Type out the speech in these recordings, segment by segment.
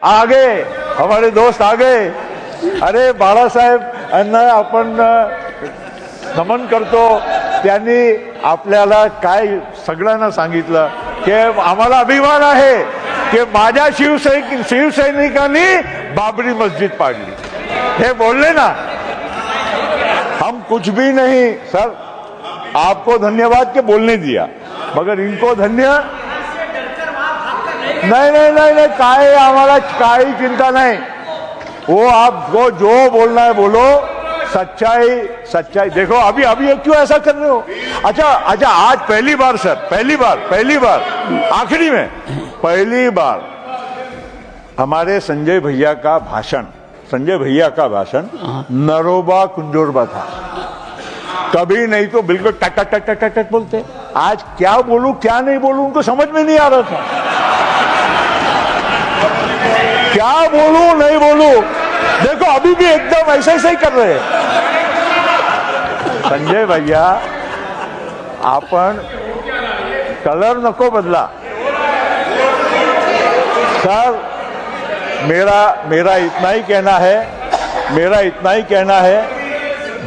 आगे हमारे दोस्त आगे. अरे बाळासाहेब यांना आपण नमन करतो. त्यांनी आपल्याला काय सगळ्यांना सांगितलं की आम्हाला अभिमान आहे की माझ्या शिवसैनिकांनी बाबरी मस्जिद पाडली. हे बोलले ना. हम कुछ भी नहीं सर, आपको धन्यवाद के बोलने दिया, मगर इनको धन्य नहीं नहीं नहीं नहीं काय आम्हाला काही चिंता नहीं. वो आपको जो बोलना है बोलो. सच्चाई सच्चाई देखो. अभी अभी क्यों ऐसा कर रहे हो? अच्छा अच्छा, आज पहली बार सर, पहली बार आखिरी में पहली बार हमारे संजय भैया का भाषण नरोबा कुंजोरबा था. कभी नहीं तो बिल्कुल टक टक टक टक टक बोलते. आज क्या बोलूं क्या नहीं बोलूं उनको समझ में नहीं आ रहा था. क्या बोलूं नहीं बोलूं. देखो अभी भी एकदम ऐसा ही कर रहे हैं. संजय भैया आपण कलर नको बदला सर. मेरा इतना ही कहना है,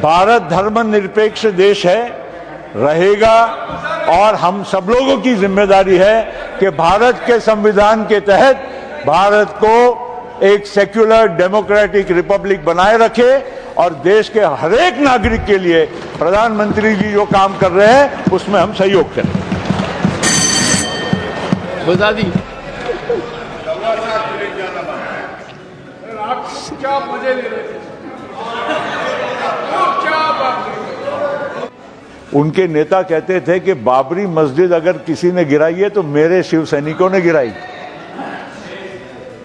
भारत धर्मनिरपेक्ष देश है, रहेगा. और हम सब लोगों की जिम्मेदारी है कि भारत के संविधान के तहत भारत को एक सेक्युलर डेमोक्रेटिक रिपब्लिक बनाए रखे और देश के हर एक नागरिक के लिए प्रधानमंत्री जी जो काम कर रहे हैं उसमें हम सहयोग करें. बता दी क्या मजे ले रहे थे. उनके नेता कहते थे कि बाबरी मस्जिद अगर किसी ने गिराई है तो मेरे शिव सैनिकों ने गिराई.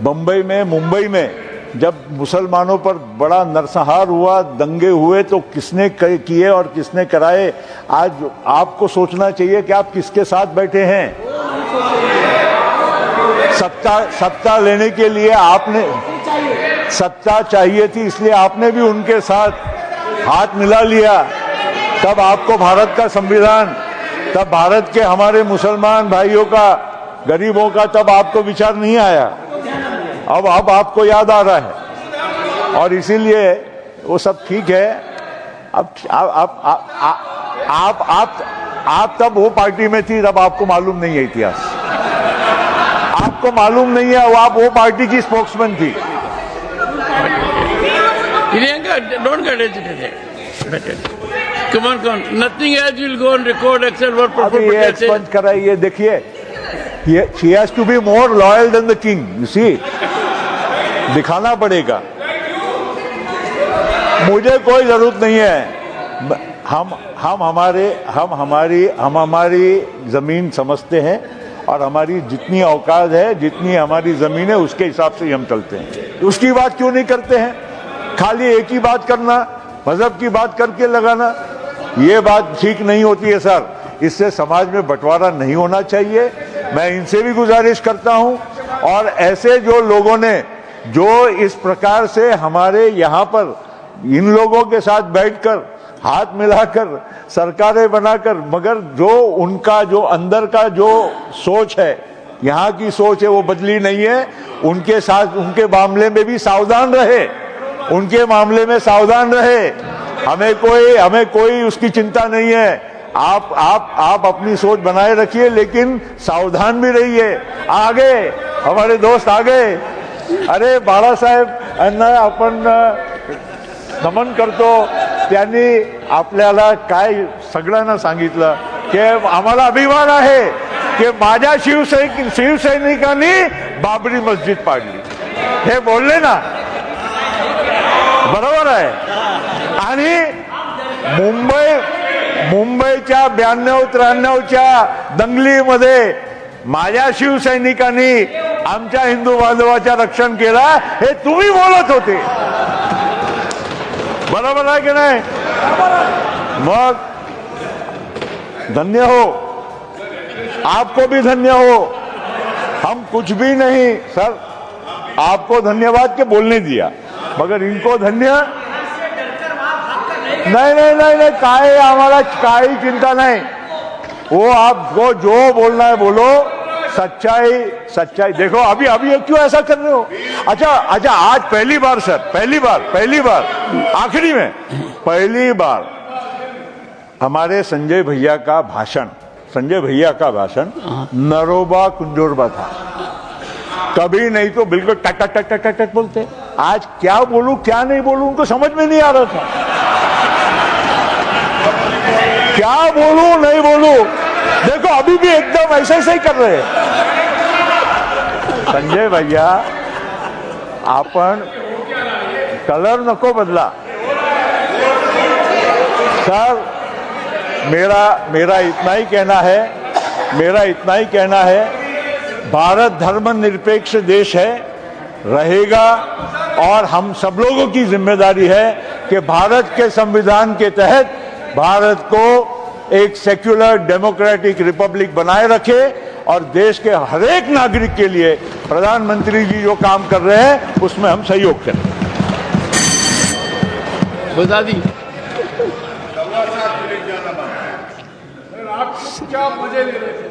मुंबई में जब मुसलमानों पर बड़ा नरसंहार हुआ, दंगे हुए, तो किसने किए और किसने कराए. आज आपको सोचना चाहिए कि आप किसके साथ बैठे हैं. सत्ता लेने के लिए आपने सत्ता चाहिए थी, इसलिए आपने भी उनके साथ हाथ मिला लिया. तब आपको भारत का संविधान, तब भारत के हमारे मुसलमान भाइयों का, गरीबों का तब आपको विचार नहीं आया. अब आपको याद आ रहा है और इसीलिए वो सब ठीक है. अब आप तब वो पार्टी में थी, तब आपको मालूम नहीं है इतिहास. आपको मालूम नहीं है. आप वो पार्टी की स्पोक्समैन थी. Priyanka, don't get agitated. Come on. Nothing else will go on record except what Prabhu अभी ये Patel said. एक्सपंज कराइए. देखिए, she has to be more loyal than the king. You see, दिखाना पड़ेगा. मुझे कोई जरूरत नहीं है. हम हमारी जमीन समझते हैं और हमारी जितनी औकात है, जितनी हमारी जमीन है, उसके हिसाब से ही हम चलते हैं. उसकी बात क्यों नहीं करते हैं? खाली एक ही बात करना, मजहब की बात करके लगाना, ये बात ठीक नहीं होती है सर. इससे समाज में बंटवारा नहीं होना चाहिए. मैं इनसे भी गुजारिश करता हूं. और ऐसे जो लोगों ने जो इस प्रकार से हमारे यहाँ पर इन लोगों के साथ बैठकर हाथ मिलाकर सरकारें बनाकर, मगर जो उनका जो अंदर का जो सोच है, यहाँ की सोच है, वो बदली नहीं है. उनके साथ, उनके मामले में भी सावधान रहे. हमें कोई उसकी चिंता नहीं है. आप अपनी सोच बनाए रखिए, लेकिन सावधान भी रहिए. आगे हमारे दोस्त आगे. अरे बाळासाहेब यांना आपण नमन करतो. त्यांनी आपल्याला काय सगळ्यांना सांगितलं की आम्हाला अभिमान आहे की माझ्या शिवसैनिकांनी बाबरी मस्जिद पाडली. हे बोलले ना. बरोबर आहे. आणि मुंबईच्या 92-93च्या दंगलीमध्ये माझ्या शिवसैनिकांनी आमच्या हिंदू बांधवाच्या रक्षण केला, हे तुम्ही बोलत होते. बरोबर आहे की नाही? मग धन्य हो. आपको भी धन्य हो. हम कुछ भी नहीं सर, आपको धन्यवाद के बोलने दिया, मगर इनको धन्य नहीं नहीं नहीं नहीं काय आम्हाला काही चिंता नहीं. वो आपको जो बोलना है बोलो. सच्चाई देखो। अभी ये क्यों ऐसा कर रहे हो? अच्छा आज पहली बार सर, पहली बार आखिरी में पहली बार हमारे संजय भैया का भाषण नरोबा कुंजोरबा था। कभी नहीं तो बिल्कुल टक टक टक टक टक बोलते। आज क्या बोलूं क्या नहीं बोलूं उनको समझ में नहीं आ रहा था। क्या बोलूं नहीं बोलूं, देखो अभी भी एकदम ऐसे ही कर रहे हैं। संजय भैया आपण कलर नको बदला सर। मेरा इतना ही कहना है, भारत धर्मनिरपेक्ष देश है, रहेगा, और हम सब लोगों की जिम्मेदारी है कि भारत के संविधान के तहत भारत को एक सेक्युलर डेमोक्रेटिक रिपब्लिक बनाए रखे और देश के हर एक नागरिक के लिए प्रधानमंत्री जी जो काम कर रहे हैं उसमें हम सहयोग करें। बता दी आप क्या मजे ले रहे थे?